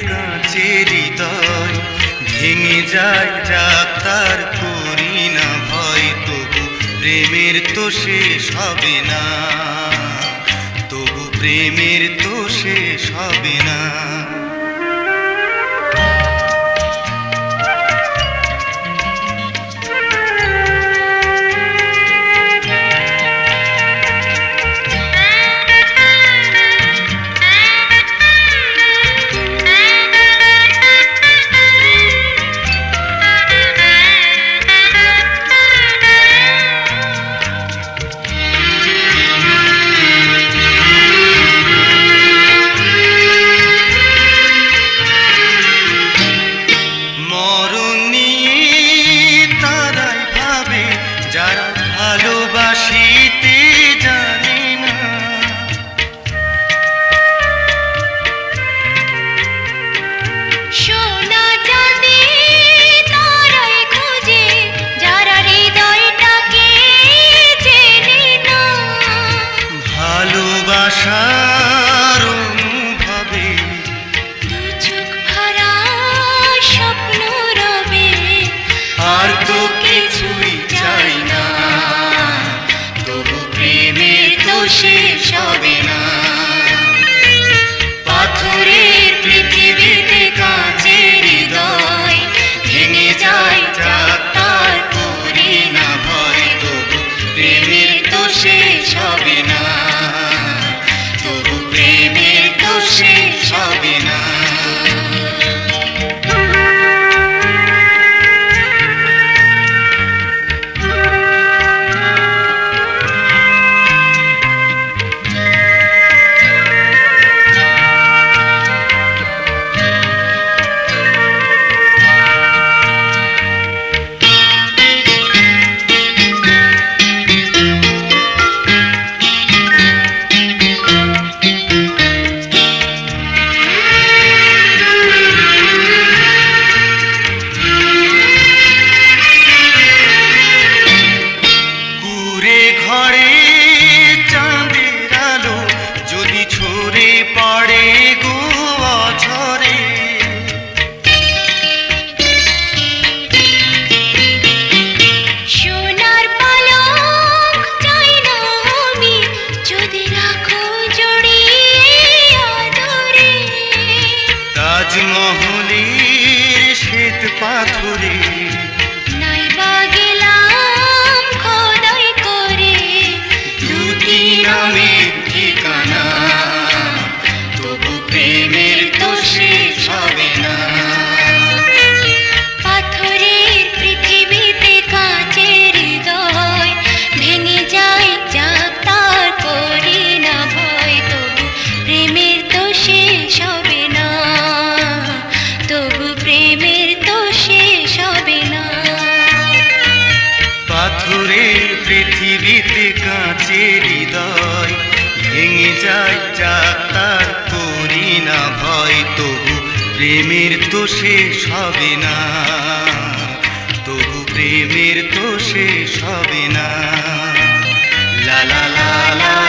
কাঁচের হৃদয় ভেঙে যায় যাক তার করি না ভয়, তবু প্রেমের তো শেষ হবে না, তবু প্রেমের তো শেষ হবে না। যারা ভালোবাসিতে জানে না, সোনা চাঁদে তারাই খোঁজে যারা হৃদয়টাকে চেনে না, ভালোবাসার অনুভবে দু চোখ ভরা স্বপ্ন রবে, আর তো কিছুই চাই না, তবু প্রেমের তো শেষ হবে না। পাথরের পৃথিবীতে কাঁচের হৃদয় ভেঙে যায় যাক তার করি না ভয়, তবু প্রেমের তো শেষ হবে না, তবু প্রেমের তো শেষ হবে না। ঘরে চাঁদের আলো যদি ছড়ে পড়ে গো অঝরে, সোনার পালক চাই না আমি যদি রাখো জড়িয়ে আদরে, তাজমহলের শ্বেত পাথরে নাইবা গেলাম খোদাই করে দুটি নামের ঠিকানা, তবু প্রেমের তো শেষ হবে না। পাথরের পৃথিবীতে কাঁচের হৃদয় ভেঙে যায় যাক তার করি না ভয়, তবু প্রেমের তো শেষ হবে না, তবু প্রেমের তো শেষ হবে না। পাথরের পৃথিবীতে কাঁচের হৃদয় ভেঙে যায় যাক তার করি না ভয়, তবু প্রেমের তো শেষ হবে না, তবু প্রেমের তো শেষ হবে না। লা লা লা লা।